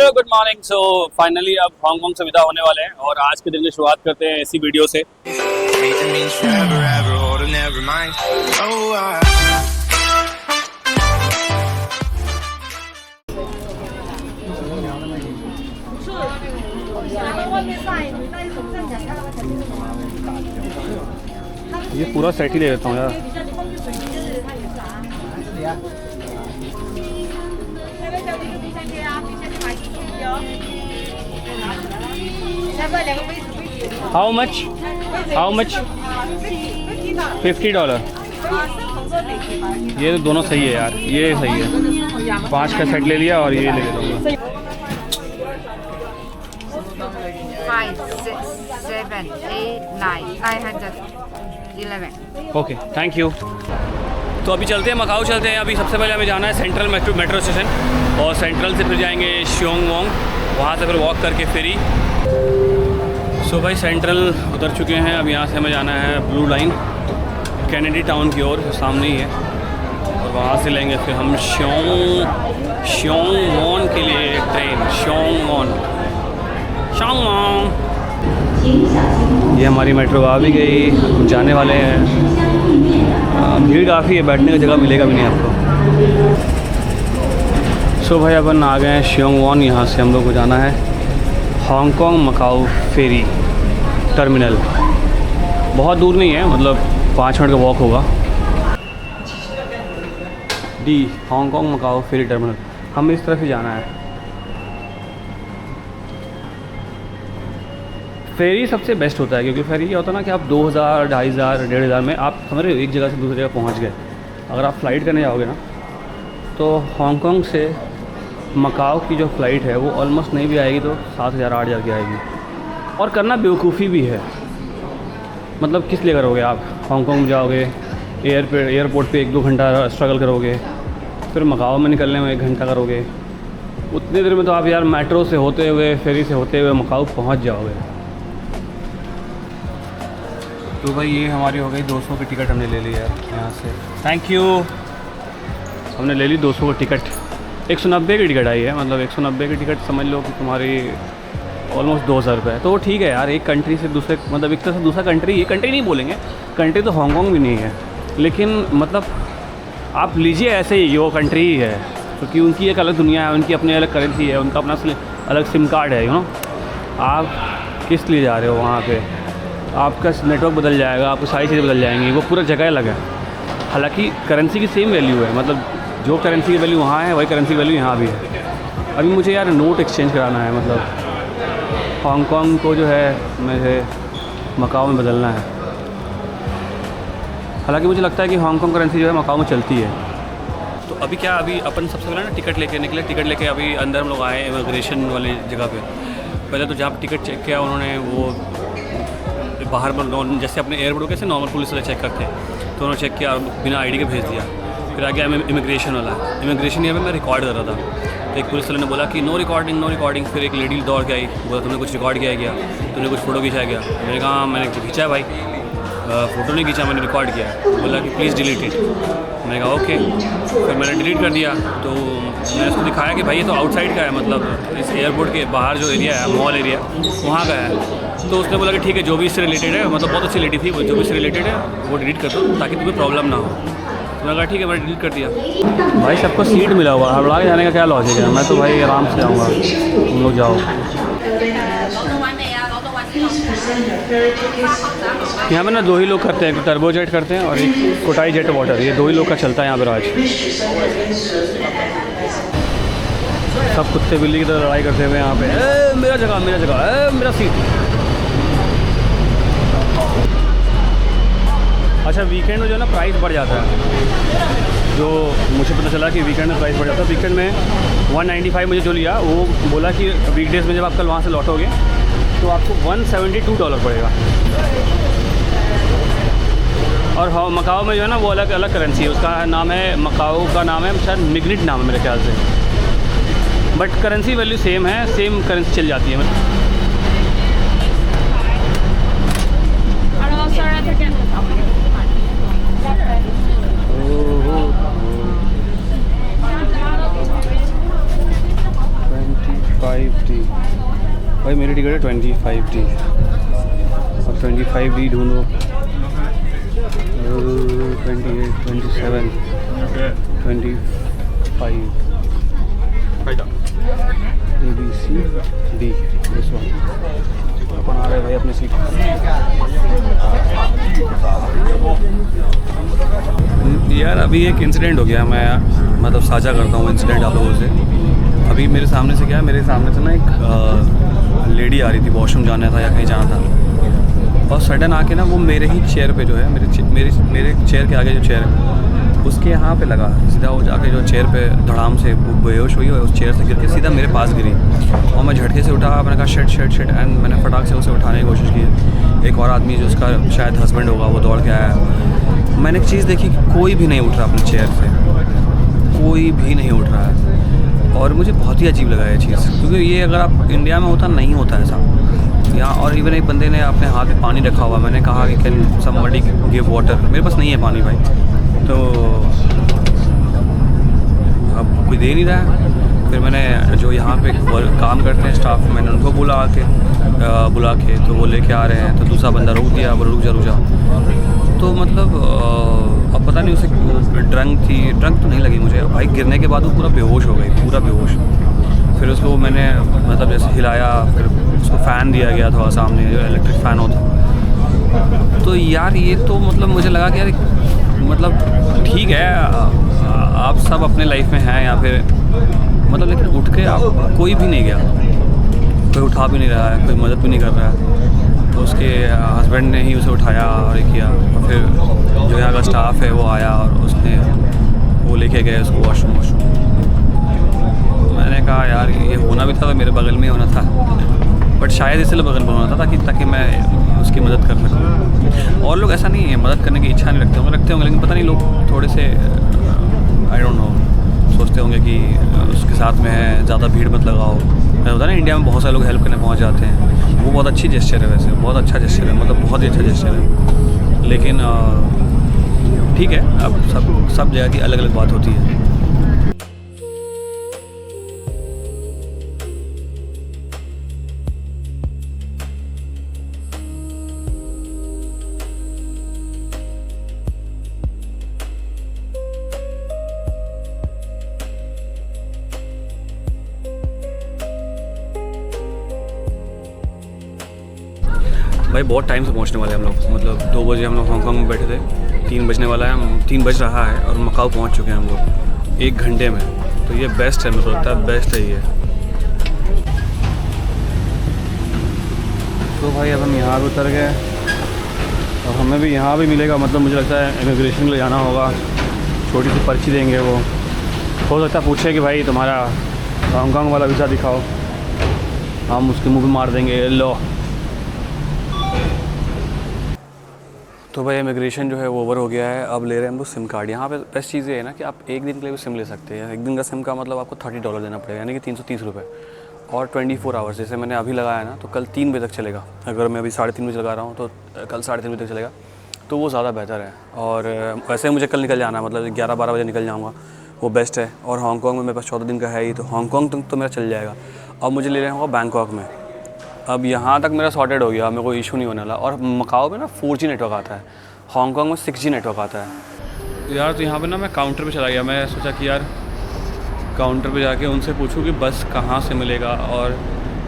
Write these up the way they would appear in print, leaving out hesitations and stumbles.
Hello good morning. So finally अब Hong Kong से विदा होने वाले हैं और आज के दिन की शुरुआत करते हैं ऐसी वीडियो से। ये पूरा सेट ही ले लेता हूँ यार। How much? How much? $50। ये तो दोनों सही है यार, ये सही है। 5 का सेट ले लिया और ये ले लूँगा। 5, 6, 7, 8, 9, 911। Okay, thank you. तो अभी चलते हैं, मकाऊ चलते हैं। अभी सबसे पहले हमें जाना है सेंट्रल मेट्रो स्टेशन और सेंट्रल से फिर जाएंगे शियोंग वोंग, वहाँ से फिर वॉक करके फेरी। सो भाई सेंट्रल उतर चुके हैं। अब यहाँ से हमें जाना है ब्लू लाइन कैनेडी टाउन की ओर, सामने ही है, और वहाँ से लेंगे फिर हम शियोंग वोन के लिए ट्रेन। शियोंग वोन। ये हमारी मेट्रो आ भी गई, हम जाने वाले हैं। भीड़ काफ़ी है, बैठने की जगह मिलेगा भी नहीं आपको। सो भाई अपन आ गए हैं शियोंग वोन। यहाँ से हम लोग को जाना है हांगकांग मकाऊ फेरी टर्मिनल। बहुत दूर नहीं है, मतलब 5 मिनट का वॉक होगा। डी हांगकांग मकाऊ फेरी टर्मिनल, हमें इस तरफ ही जाना है। फेरी सबसे बेस्ट होता है, क्योंकि फेरी क्या होता है ना कि आप 2000, 2500, 1500 में आप समझ रहे हो एक जगह से दूसरी जगह पहुंच गए। अगर आप फ़्लाइट करने जाओगे ना तो हांगकांग से मकाऊ की जो फ़्लाइट है वो ऑलमोस्ट नहीं भी आएगी तो 7000, 8000 की आएगी। और करना बेवकूफ़ी भी है, मतलब किस लिए करोगे आप? हांगकांग जाओगे, एयरपोर्ट पे 1-2 घंटा स्ट्रगल करोगे, फिर मकाऊ में निकलने में 1 घंटा करोगे। उतनी देर में तो आप यार मेट्रो से होते हुए, फेरी से होते हुए मकाऊ पहुंच जाओगे। तो भाई ये हमारी हो गई 200 की टिकट, हमने ले ली यार यहाँ से। Thank you. हमने ले ली 200 की टिकट। 190 की टिकट आई है, मतलब 190 की टिकट समझ लो कि तुम्हारी ऑलमोस्ट 2000 रुपये। तो वो ठीक है यार, एक कंट्री से दूसरे, मतलब एक तरह से दूसरा कंट्री, ये कंट्री नहीं बोलेंगे, कंट्री तो हांगकांग भी नहीं है, लेकिन मतलब आप लीजिए ऐसे ही, वो कंट्री ही है, क्योंकि उनकी एक अलग दुनिया है, उनकी अपनी अलग करेंसी है, उनका अपना अलग सिम कार्ड है, यू नो। आप किस लिए जा रहे हो वहाँ पे? आपका नेटवर्क बदल जाएगा, आपको सारी चीज़ें बदल जाएंगी, वो पूरा जगह अलग है। हालांकि करेंसी की सेम वैल्यू है, मतलब जो करेंसी की वैल्यू वहाँ है वही करेंसी की वैल्यू यहाँ भी है। अभी मुझे यार नोट एक्सचेंज कराना है, मतलब हांगकांग को जो है मुझे मकाऊ में बदलना है। हालांकि मुझे लगता है कि हांगकांग करेंसी जो है मकाऊ में चलती है। तो अभी क्या, अभी अपन सबसे पहले ना टिकट लेके निकले। टिकट लेके अभी अंदर हम लोग आए इमिग्रेशन वाली जगह पे। पहले तो जहाँ टिकट चेक किया उन्होंने, वो बाहर जैसे अपने एयरपोर्ट कैसे नॉर्मल पुलिस वाले चेक करते हैं, तो उन्होंने चेक किया और बिना आईडी के भेज दिया। फिर आ गया इमिग्रेशन वाला। इमिग्रेशन यहाँ पे मैं रिकॉर्ड कर रहा था, तो एक पुलिस वाले ने बोला कि नो रिकॉर्डिंग। फिर एक लेडी दौड़ के आई, बोला तुमने कुछ रिकॉर्ड किया गया, तुमने कुछ फ़ोटो खिंचाया गया। मैंने कहा मैंने खींचा भाई, फ़ोटो नहीं खींचा, मैंने रिकॉर्ड किया है। बोला कि प्लीज़ डिलीट इट। मैंने कहा ओके। फिर मैंने डिलीट कर दिया। तो मैंने उसको दिखाया कि भाई ये तो आउटसाइड का है, मतलब इस एयरपोर्ट के बाहर जो एरिया है, मॉल एरिया, वहाँ का है। तो उसने बोला कि ठीक है, जो भी इससे रिलेटेड है, मतलब बहुत अच्छी लेडी थी वो, जो भी इससे रिलेटेड है वो डिलीट कर दो ताकि तुम्हें प्रॉब्लम ना हो। तो मैंने कहा ठीक है, मैंने डिलीट कर दिया। भाई सबको सीट मिला हुआ, हड़बड़ा के जाने का क्या लॉजिक है? मैं तो भाई आराम से जाऊँगा, तुम लोग जाओ। यहाँ पे ना 2 ही लोग करते हैं, एक टर्बो जेट करते हैं और एक कोटाई जेट वाटर, ये 2 ही लोग का चलता है यहाँ पर आज। सब कुत्ते बिल्ली की तरह लड़ाई करते हुए यहाँ पे, मेरा जगह, मेरा सीट। अच्छा, वीकेंड में जो है ना प्राइस बढ़ जाता है, जो मुझे पता चला कि वीकेंड में प्राइस बढ़ जाता है। वीकेंड में 195 मुझे जो लिया, वो बोला कि वीकडेज़ में जब आप कल वहाँ से लौटोगे तो आपको $172 पड़ेगा। और हाँ, मकाऊ में जो है ना वो अलग करेंसी है, उसका नाम है, मकाऊ का नाम है शायद मिग्निट नाम है मेरे ख्याल से, बट करेंसी वैल्यू सेम है, सेम करेंसी चल जाती है। भाई मेरी टिकट है 25D और 25D ढूंढो 28, 27, 25 ABCD दिस वन। अपन आ रहे भाई अपनी सीट। यार अभी एक इंसिडेंट हो गया, मैं मतलब साझा करता हूँ इंसिडेंट आप लोगों से। अभी मेरे सामने से क्या है, मेरे सामने से ना एक लेडी आ रही थी, वॉशरूम जाना था या कहीं जाना था, और सडन आके ना वो मेरे ही चेयर पे जो है, मेरे चेयर के आगे जो चेयर है उसके यहाँ पे लगा। सीधा वो जाके जो चेयर पे धड़ाम से बेहोश हुई और उस चेयर से गिर के सीधा मेरे पास गिरी और मैं झटके से उठा। मैंने कहा शिट शिट शिट, एंड मैंने फटाक से उसे उठाने की कोशिश की। एक और आदमी जो उसका शायद हस्बैंड होगा वो दौड़ के आया। मैंने एक चीज़ देखी कि कोई भी नहीं उठ रहा अपनी चेयर से, कोई भी नहीं उठ रहा है, और मुझे बहुत ही अजीब लगा ये चीज़, क्योंकि ये अगर आप इंडिया में होता नहीं होता ऐसा यहाँ। और इवन एक बंदे ने अपने हाथ में पानी रखा हुआ, मैंने कहा कि कैन समबडी गिव वाटर, मेरे पास नहीं है पानी भाई, तो अब कोई दे नहीं रहा है। फिर मैंने जो यहाँ पे काम करते हैं स्टाफ, मैंने उनको बुला के तो वो लेके आ रहे हैं, तो दूसरा बंदा रोक दिया, बोल रुक जा। तो मतलब अब पता नहीं उसे ड्रंक तो नहीं लगी मुझे भाई, गिरने के बाद वो पूरा बेहोश हो गई, पूरा बेहोश। फिर उसको मैंने मतलब जैसे हिलाया, फिर उसको फ़ैन दिया गया था सामने, जो इलेक्ट्रिक फ़ैन होता। तो यार ये तो मतलब मुझे लगा कि यार मतलब ठीक है, आप सब अपने लाइफ में हैं या फिर मतलब, लेकिन उठ के आप कोई भी नहीं गया, कोई उठा भी नहीं रहा है, कोई मदद भी नहीं कर रहा है। तो उसके हस्बैंड ने ही उसे उठाया और ये किया, और फिर जो यहाँ का स्टाफ है वो आया और उसने वो लेके गए उसको वॉशरूम। मैंने कहा यार ये होना भी था तो मेरे बगल में ही होना था, बट शायद इसलिए बगल में होना था ताकि मैं उसकी मदद कर सकूँ। और लोग ऐसा नहीं है, मदद करने की इच्छा नहीं रखते होंगे, लेकिन पता नहीं लोग थोड़े से आई डोंट नो सोचते होंगे कि उसके साथ में है, ज़्यादा भीड़ मत लगाओ। होता है ना इंडिया में बहुत सारे लोग हेल्प करने पहुंच जाते हैं, वो बहुत अच्छी जेस्चर है, वैसे बहुत अच्छा जेस्चर है, मतलब बहुत ही अच्छा जेस्चर है। लेकिन ठीक है, अब सब जगह की अलग अलग बात होती है। भाई बहुत टाइम से पहुंचने वाले हम लोग, मतलब 2 बजे हम लोग हांगकांग में बैठे थे, 3 बजने वाला है, 3 बज रहा है और मकाऊ पहुंच चुके हैं हम लोग 1 घंटे में। तो ये बेस्ट है, मुझे लगता है बेस्ट है ये। तो भाई अब हम यहाँ पे उतर गए और हमें भी यहाँ भी मिलेगा, मतलब मुझे लगता है इमिग्रेशन के लिए जाना होगा, छोटी सी पर्ची देंगे वो। हो सकता है पूछे कि भाई तुम्हारा हांगकांग वाला वीज़ा दिखाओ, हम उसके मुँह पे मार देंगे लो। तो भाई इमिग्रेशन जो है वो ओवर हो गया है, अब ले रहे हैं हम लोग सिम कार्ड। यहाँ पे बेस्ट चीज़ ये है ना कि आप 1 दिन के लिए भी सिम ले सकते हैं। 1 दिन का सिम का मतलब आपको $30 देना पड़ेगा, यानी कि 330 रुपये, और 24 आवर्स। जैसे मैंने अभी लगाया ना तो कल 3 बजे तक चलेगा, अगर मैं अभी 3:30 बजे लगा रहा हूँ तो कल 3:30 बजे तक चलेगा, तो वो ज़्यादा बेहतर है। और वैसे मुझे कल निकल जाना है, मतलब 11-12 बजे निकल जाऊँगा, वो बेस्ट है। और हांगकांग में मेरे पास 14 दिन का है ही, तो हांगकांग तक तो मेरा चल जाएगा। अब मुझे ले रहे होगा बैंकॉक में। अब यहाँ तक मेरा सॉर्टेड हो गया, मेरे को इशू नहीं होने वाला। और मकाओ में ना 4G नेटवर्क आता है, हांगकांग में 6G नेटवर्क आता है यार। तो यहाँ पे ना मैं काउंटर पे चला गया, मैं सोचा कि यार काउंटर पे जाके उनसे पूछूं कि बस कहाँ से मिलेगा और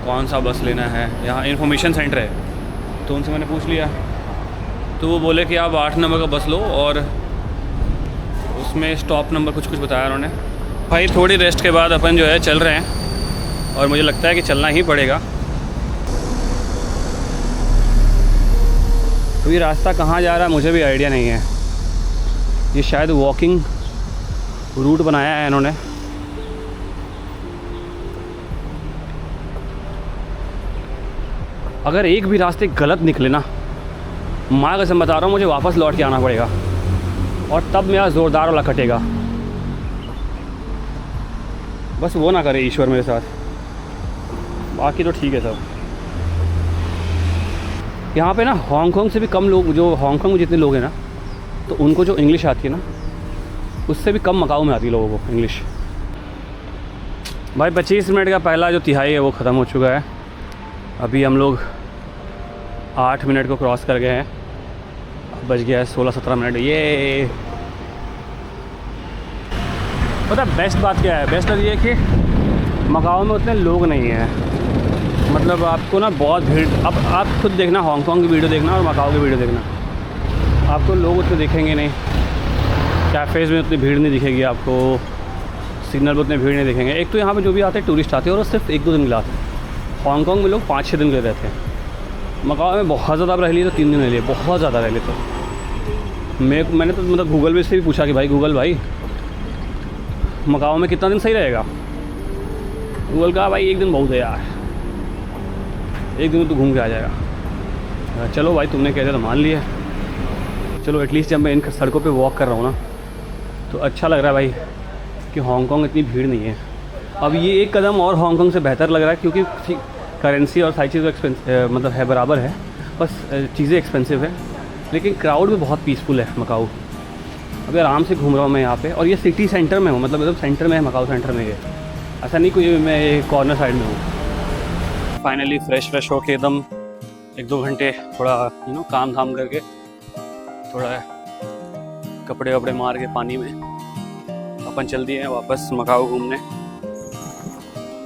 कौन सा बस लेना है। यहाँ इन्फॉर्मेशन सेंटर है, तो उनसे मैंने पूछ लिया, तो वो बोले कि आप 8 नंबर का बस लो, और उसमें स्टॉप नंबर कुछ बताया उन्होंने। भाई थोड़ी रेस्ट के बाद अपन जो है चल रहे हैं, और मुझे लगता है कि चलना ही पड़ेगा। तो ये रास्ता कहाँ जा रहा है मुझे भी आइडिया नहीं है, ये शायद वॉकिंग रूट बनाया है इन्होंने। अगर एक भी रास्ते गलत निकले ना, माँ कसम बता रहा हूँ, मुझे वापस लौट के आना पड़ेगा, और तब मेरा ज़ोरदार वाला कटेगा। बस वो ना करे ईश्वर मेरे साथ, बाकी तो ठीक है सब। यहाँ पे ना हांगकांग से भी कम लोग, जो हांगकांग में जितने लोग हैं ना, तो उनको जो इंग्लिश आती है ना, उससे भी कम मकाऊ में आती है लोगों को इंग्लिश। भाई 25 मिनट का पहला जो तिहाई है वो ख़त्म हो चुका है, अभी हम लोग 8 मिनट को क्रॉस कर गए हैं, बज गया है 16-17 मिनट। ये पता बेस्ट बात क्या है? बेस्ट बात ये है कि मकाओ में उतने लोग नहीं हैं। मतलब आपको ना बहुत भीड़, अब आप खुद देखना, हांगकांग की वीडियो देखना और मकाओ की वीडियो देखना, आपको लोग उतने दिखेंगे नहीं। कैफ़ेज़ में उतनी भीड़ नहीं दिखेगी आपको, सिग्नल पर उतने भीड़ नहीं दिखेंगे। एक तो यहाँ पे जो भी आते हैं टूरिस्ट आते हैं और सिर्फ 1-2 दिन के लिए आते हैं। हांगकांग में लोग 5-6 दिन के लिए रहते हैं। मकाओ में बहुत ज़्यादा रह लिए तो 3 दिन रह लिए, बहुत ज़्यादा रह लिए। तो मैंने तो मतलब गूगल पे से भी पूछा कि भाई गूगल भाई मकाओ में कितना दिन सही रहेगा? गूगल कहा भाई 1 दिन बहुत है यार, 1 दिन में तो घूम के आ जाएगा। चलो भाई तुमने कह दिया तो मान लिया। चलो एटलीस्ट जब मैं इन सड़कों पे वॉक कर रहा हूँ ना तो अच्छा लग रहा है भाई कि हांगकांग इतनी भीड़ नहीं है। अब ये एक कदम और हांगकांग से बेहतर लग रहा है क्योंकि करेंसी और सारी चीज़ें मतलब है बराबर है, बस चीज़ें एक्सपेंसिव है, लेकिन क्राउड भी बहुत पीसफुल है मकाऊ। अभी आराम से घूम रहा हूँ मैं यहाँ पे, और ये सिटी सेंटर में हूँ, मतलब सेंटर में है, मकाऊ सेंटर में है, ऐसा नहीं कोई मैं कॉर्नर साइड में हूँ। फाइनली फ्रेश होके एकदम 1-2 घंटे थोड़ा काम धाम करके थोड़ा कपड़े वपड़े मार के पानी में अपन चल दिए हैं वापस मकाऊ घूमने।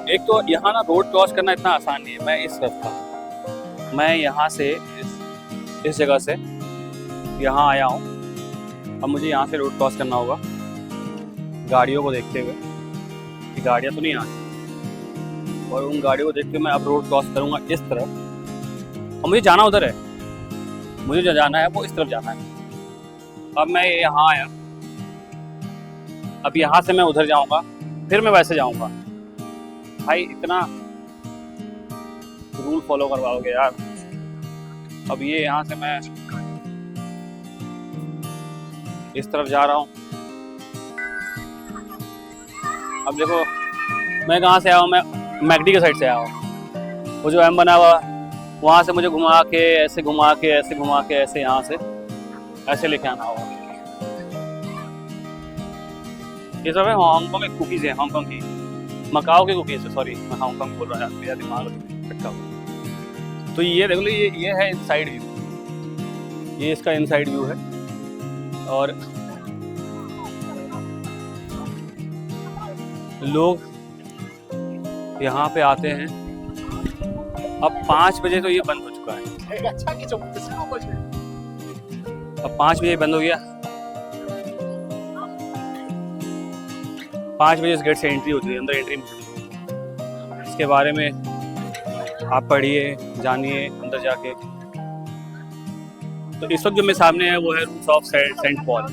एक तो यहाँ ना रोड क्रॉस करना इतना आसान नहीं है। मैं इस तरफ था, मैं यहाँ से इस जगह से यहाँ आया हूँ, अब मुझे यहाँ से रोड क्रॉस करना होगा गाड़ियों को देखते हुए कि गाड़ियाँ तो नहीं आ रही, और उन गाड़ियों को देखते हुए मैं अब रोड क्रॉस करूँगा इस तरफ, और मुझे जाना उधर है, मुझे जो जाना है वो इस तरफ जाना है। अब मैं यहाँ आया, अब यहाँ से मैं उधर जाऊँगा, फिर मैं वैसे जाऊँगा। भाई इतना रूल फॉलो करवाओगे यार। अब ये यहाँ से मैं इस तरफ जा रहा हूँ। अब देखो मैं कहाँ से आया हूँ, मैं मैकडी के साइड से आया हूँ। वो जो एम बना हुआ वहाँ से मुझे घुमा के ऐसे घुमा के ऐसे घुमा के ऐसे यहाँ से ऐसे लेके आना होगा। ये सब है हांगकांग की कुकीज़ है, हांगकांग की, मकाओ की कुकीज़ है, सॉरी मैं हांगकांग बोल रहा है, मेरा दिमाग फटका हुआ। तो ये देख लो, ये है इनसाइड व्यू, ये इसका इनसाइड व्यू है। और लोग यहाँ पे आते हैं। अब 5 बजे तो ये बंद हो चुका है, अब 5 बजे बंद हो गया। 5 बजे इस गेट से एंट्री होती है, अंदर एंट्री मिलती है। इसके बारे में आप पढ़िए, जानिए अंदर जाके। तो इस वक्त जो मेरे सामने है वो है रूम्स ऑफ सेंट पॉल।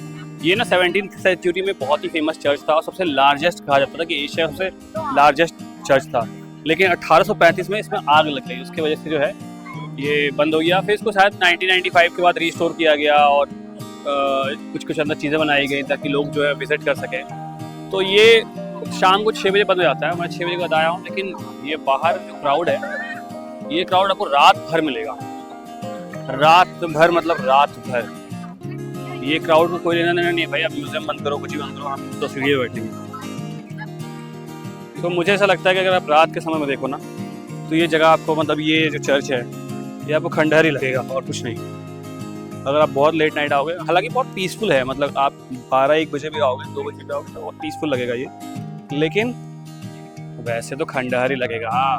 ये ना 17th सेंचुरी में बहुत ही फेमस चर्च था और सबसे लार्जेस्ट कहा जाता था कि एशिया सबसे लार्जेस्ट चर्च था, लेकिन 1835 में इसमें आग लग गई, उसकी वजह से जो है ये बंद हो गया। फिर इसको शायद 1995 के बाद रिस्टोर किया गया और कुछ अंदर चीज़ें बनाई गई ताकि लोग जो है विजिट कर सकें। तो ये शाम को 6 बजे बंद हो जाता है, मैं 6 बजे के बाद आया हूँ। लेकिन ये बाहर जो क्राउड है, ये क्राउड आपको रात भर मिलेगा, रात भर मतलब रात भर। ये क्राउड को कोई लेना देना नहीं है भाई, आप म्यूजियम बंद करो, कुछ भी बंद करो, हम तो सीढ़ी बैठे हैं। तो मुझे ऐसा लगता है कि अगर आप रात के समय में देखो ना तो ये जगह आपको, मतलब ये जो चर्च है ये आपको खंडहर ही लगेगा और कुछ नहीं। अगर आप बहुत लेट नाइट आओगे, हालांकि बहुत पीसफुल है, मतलब आप 12-1 बजे भी आओगे, 2 बजे भी आओगे तो बहुत पीसफुल लगेगा ये, लेकिन वैसे तो खंडहर ही लगेगा। हाँ,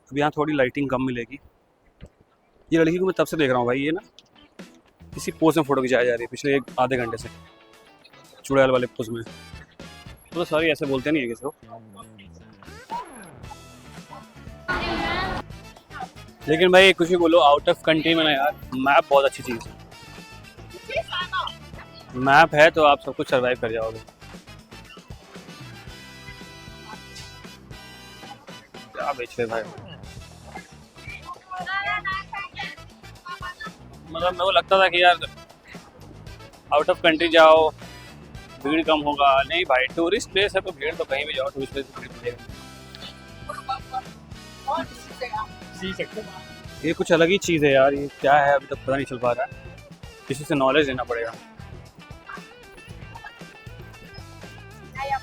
अब यहाँ थोड़ी लाइटिंग कम मिलेगी। ये लड़की को मैं तब से देख रहा हूँ भाई, ये ना किसी पोज में फ़ोटो खिंचाई जा रही है पिछले 1 आधे घंटे से, चुड़ैल वाले पोज में। तो सॉरी ऐसे बोलते नहीं है किसी को, लेकिन भाई कुछ भी बोलो, आउट ऑफ कंट्री में ना यार मैप बहुत अच्छी चीज़ है। मैप है तो आप सब कुछ सर्वाइव कर जाओगे। क्या बेच रहे भाई, मतलब मेरे को लगता था कि यार आउट ऑफ कंट्री जाओ भीड़ कम होगा, नहीं भाई टूरिस्ट प्लेस है तो भीड़ तो कहीं भी जाओ, टूरिस्ट प्लेस भीड़ मिलेगा। ये कुछ अलग ही चीज़ है यार, ये क्या है अभी तक पता नहीं चल पा रहा है, किसी से नॉलेज लेना पड़ेगा।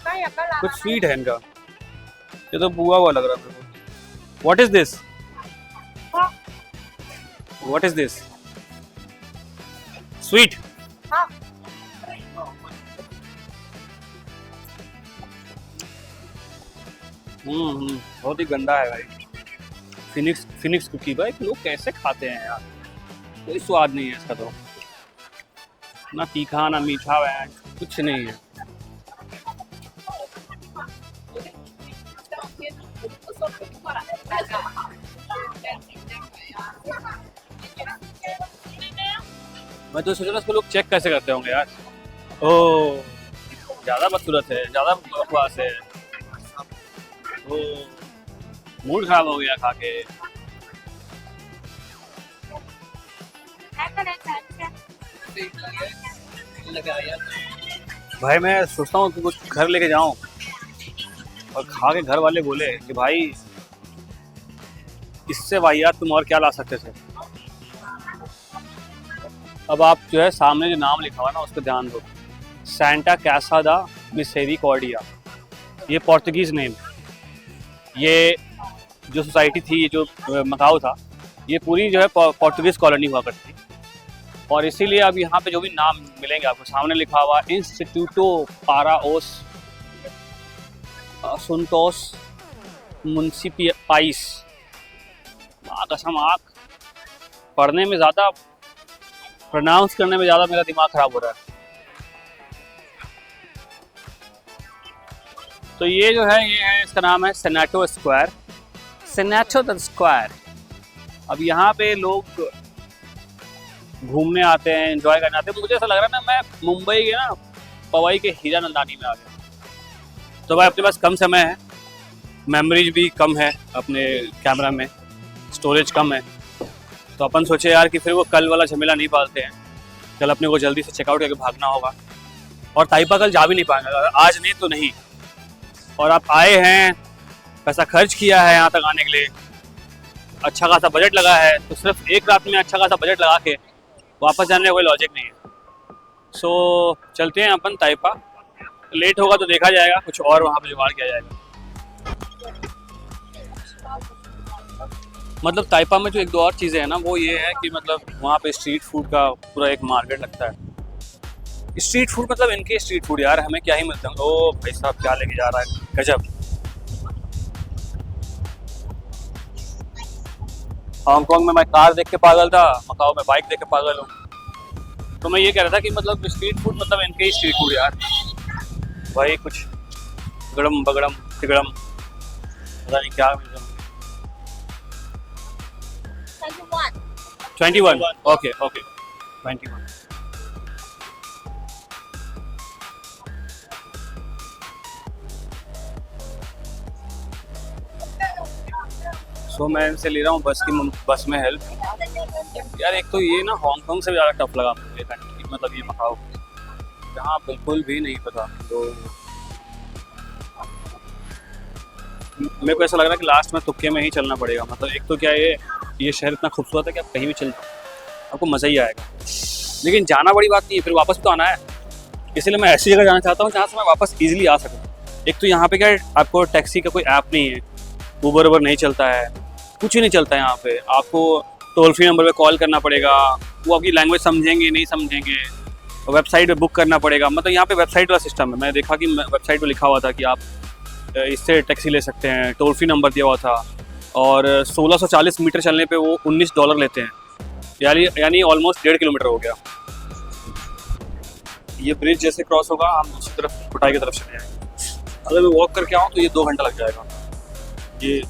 कुछ स्वीट है इनका, ये तो बुआ हुआ लग रहा है मेरे को। What is this? What is this? Sweet? बहुत ही गंदा है भाई। फिनिक्स कुकी भाई, लोग कैसे खाते हैं यार, कोई स्वाद नहीं है इसका तो, ना तीखा ना मीठा है, कुछ नहीं है। मैं तो सोच रहा इसको लोग चेक कैसे करते होंगे यार। ओह, ज़्यादा बदसूरत है, ज़्यादा बकवास है। ओह, मूड खराब हो गया खा के। भाई मैं सोचता हूँ कि कुछ घर लेके जाऊं और खा के घर वाले बोले कि भाई इससे वाहियात तुम और क्या ला सकते थे। अब आप जो है सामने जो नाम लिखा हुआ ना उस पर ध्यान दो, सेंटा कैसा दा मिसेरिकॉर्डिया, ये पोर्तुगीज़ नेम। ये जो सोसाइटी थी, ये जो मकाओ था, ये पूरी जो है पोर्तुगीज़ कॉलोनी हुआ करती थी। और इसीलिए अब यहाँ पे जो भी नाम मिलेंगे आपको सामने लिखा हुआ इंस्टीट्यूटो पारा ओस सुनटोस मुंसिपाइस। कसम आँख पढ़ने में ज़्यादा, प्रोनाउंस करने में ज़्यादा मेरा दिमाग ख़राब हो रहा है। तो ये जो है, ये है, इसका नाम है सेनेटो स्क्वायर, सेनेटो द स्क्वायर। अब यहाँ पे लोग घूमने आते हैं, एंजॉय करने आते हैं। मुझे ऐसा लग रहा है ना मैं मुंबई के ना पवई के हीरा नंदानी में आ गया। तो भाई अपने पास कम समय है, मेमोरीज भी कम है, अपने कैमरा में स्टोरेज कम है, तो अपन सोचे यार कि फिर वो कल वाला झमेला नहीं पालते हैं। कल अपने को जल्दी से चेकआउट करके भागना होगा, और ताइपा कल जा भी नहीं पाएंगे, आज नहीं तो नहीं। और आप आए हैं, पैसा खर्च किया है यहाँ तक आने के लिए, अच्छा खासा बजट लगा है, तो सिर्फ एक रात में अच्छा खासा बजट लगा के वापस जाने का कोई लॉजिक नहीं है। सो चलते हैं अपन ताइपा, लेट होगा तो देखा जाएगा, कुछ और वहाँ पे जुगाड़ किया जाएगा। मतलब ताइपा में जो एक दो और चीज़ें हैं ना, वो ये है कि मतलब वहाँ पे स्ट्रीट फूड का पूरा एक मार्केट लगता है। स्ट्रीट फूड मतलब इनके स्ट्रीट फूड यार, हमें क्या ही मिलता है। ओ भाई साहब क्या लेके जा रहा है, गजब। हांगकांग में मैं कार देख के पागल था, मकाओ में बाइक देख के पागल हूँ। तो मैं ये कह रहा था कि मतलब स्ट्रीट फूड मतलब इनके ही स्ट्रीट फूड यार, भाई कुछ गड़म बगड़म तिगड़म पता नहीं क्या। 21 ओके 21। सो मैं इनसे ले रहा हूँ बस में हेल्प। यार एक तो ये ना हांगकांग से ज़्यादा टफ लगा मुझे, मतलब ये मकाओ जहाँ बिल्कुल भी नहीं पता। तो मेरे को ऐसा लग रहा है कि लास्ट में तुक्के में ही चलना पड़ेगा। मतलब एक तो क्या ये शहर इतना खूबसूरत है कि आप कहीं भी चल आपको मज़ा ही आएगा, लेकिन जाना बड़ी बात नहीं है, फिर वापस तो आना है। इसलिए मैं ऐसी जगह जाना चाहता हूँ जहाँ से मैं वापस ईजिली आ सकूँ। एक तो यहाँ पे क्या है, आपको टैक्सी का कोई ऐप नहीं है, ऊबर वूबर नहीं चलता है, कुछ ही नहीं चलता है यहाँ पे। आपको टोल फ्री नंबर पे कॉल करना पड़ेगा, वो आपकी लैंग्वेज समझेंगे नहीं समझेंगे, वेबसाइट पे बुक करना पड़ेगा। मतलब यहाँ पे वेबसाइट वाला सिस्टम है। मैंने देखा कि वेबसाइट पे लिखा हुआ था कि आप इससे टैक्सी ले सकते हैं, टोल फ्री नंबर दिया हुआ था, और 1640 मीटर चलने पे वो $19 लेते हैं, यानी ऑलमोस्ट 1.5 किलोमीटर हो गया। ये ब्रिज जैसे क्रॉस होगा हम दूसरी तरफ कुटाई की तरफ चले जाएंगे। अगर मैं वॉक करके आऊँ तो ये 2 घंटा लग जाएगा, ये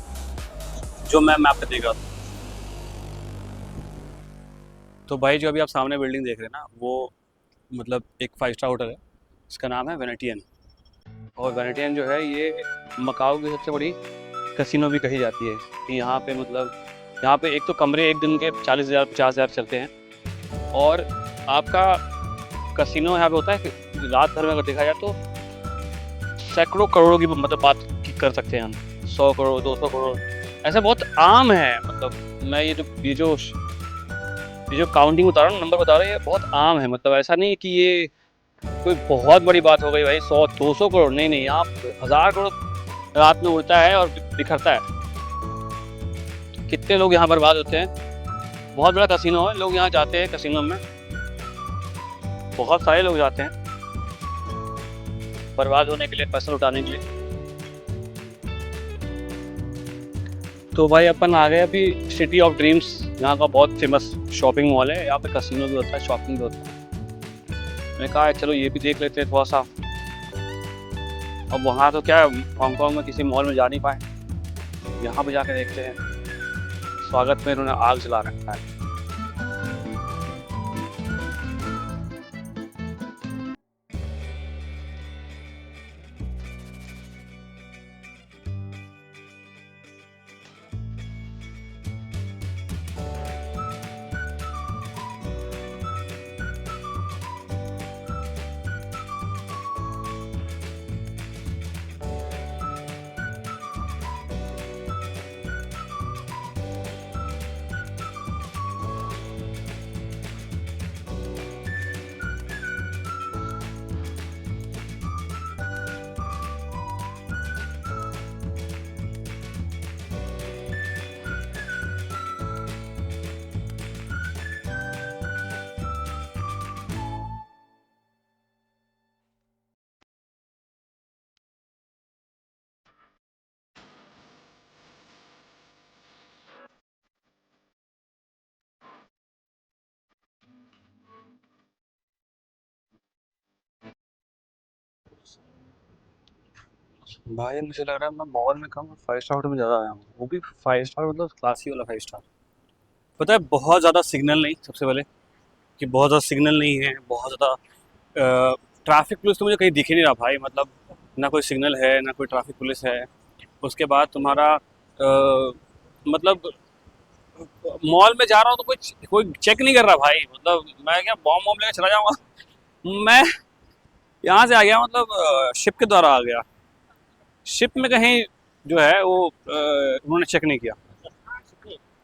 जो मैं मैप पे देख रहा था। तो भाई जो अभी आप सामने बिल्डिंग देख रहे हैं ना, वो मतलब एक 5 स्टार होटल है, इसका नाम है वेनेटियन। और वेनेटियन जो है ये मकाओ की सबसे बड़ी कैसीनो भी कही जाती है। कि यहाँ पे मतलब यहाँ पे एक तो कमरे एक दिन के 40,000 50,000 चलते हैं, और आपका कैसीनो यहाँ पे होता है कि रात भर में अगर देखा जाए तो सैकड़ों करोड़ों की मतलब बात कर सकते हैं हम, 100 करोड़ 200 करोड़, ऐसा बहुत आम है। मतलब मैं ये जो काउंटिंग बता रहा हूँ, नंबर बता रहा हूँ, ये बहुत आम है। मतलब ऐसा नहीं कि ये कोई बहुत बड़ी बात हो गई भाई, 100-200 करोड़ नहीं, आप 1000 करोड़ रात में उड़ता है और बिखरता है। कितने लोग यहाँ बर्बाद होते हैं। बहुत बड़ा कसिनो है, लोग यहाँ जाते हैं कसिनो में, बहुत सारे लोग जाते हैं बर्बाद होने के लिए, पैसा उठाने के लिए। तो भाई अपन आ गए अभी सिटी ऑफ ड्रीम्स, यहाँ का बहुत फेमस शॉपिंग मॉल है। यहाँ पे कसिनो भी होता है, शॉपिंग भी होता है। मैंने कहा चलो ये भी देख लेते हैं थोड़ा सा। अब वहाँ तो क्या हांगकांग में किसी मॉल में जा नहीं पाए, यहाँ पे जाके देखते हैं। स्वागत में इन्होंने आग जला रखा है। भाई मुझे लग रहा है मैं मॉल में कम 5 स्टार में ज़्यादा आया हूँ, वो भी 5 स्टार मतलब क्लासी वाला 5 स्टार। पता है बहुत ज़्यादा सिग्नल नहीं, सबसे पहले कि बहुत ज़्यादा सिग्नल नहीं है, बहुत ज़्यादा ट्रैफिक पुलिस तो मुझे कहीं दिख ही नहीं रहा भाई। मतलब ना कोई सिग्नल है ना कोई ट्रैफिक पुलिस है। उसके बाद तुम्हारा मतलब मॉल में जा रहा हूँ तो कोई कोई चेक नहीं कर रहा भाई। मतलब मैं क्या बॉम्ब वॉम्ब लेकर चला जाऊँगा। मैं यहाँ से आ गया, मतलब शिप के द्वारा आ गया। शिप में कहीं जो है वो उन्होंने चेक नहीं किया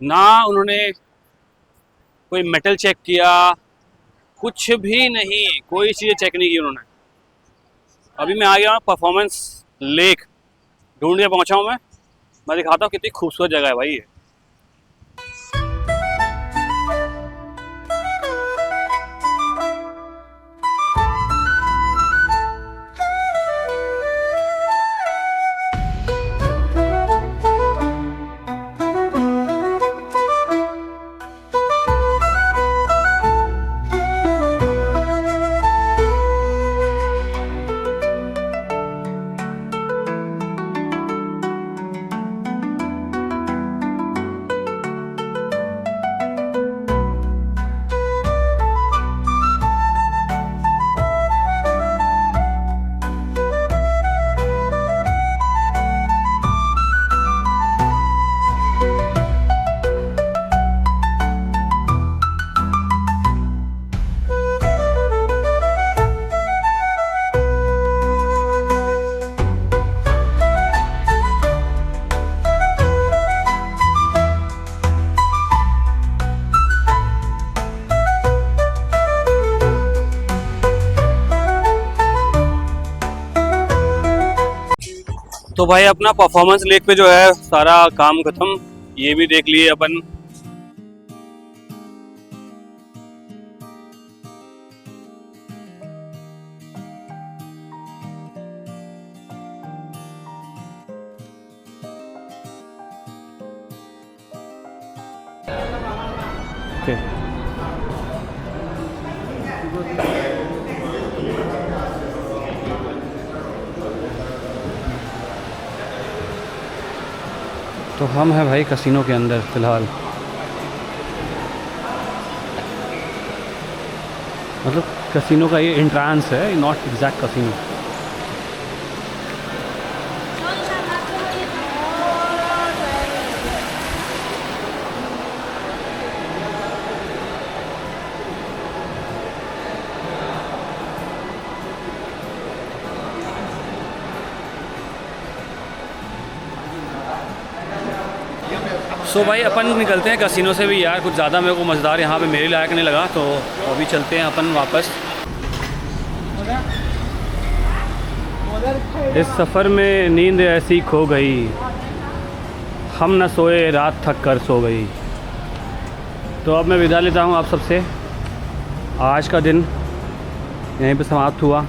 ना, उन्होंने कोई मेटल चेक किया, कुछ भी नहीं, कोई चीज़ चेक नहीं की उन्होंने। अभी मैं आ गया परफॉर्मेंस लेक, ढूंढ के पहुंचा हूँ मैं दिखाता हूँ कितनी खूबसूरत जगह है भाई ये। तो भाई अपना परफॉर्मेंस लेक पे जो है सारा काम खत्म, ये भी देख लिए अपन। ओके तो हम हैं भाई कसिनो के अंदर फ़िलहाल। मतलब कसिनो का ये एंट्रांस है, नॉट एग्जैक्ट कसिनो। सो भाई अपन निकलते हैं कसिनो से भी यार, कुछ ज़्यादा मेरे को मज़ेदार यहाँ पे मेरे लायक नहीं लगा, तो अभी चलते हैं अपन वापस। इस सफ़र में नींद ऐसी खो गई, हम न सोए, रात थक कर सो गई। तो अब मैं विदा लेता हूँ आप सबसे। आज का दिन यहीं पे समाप्त हुआ।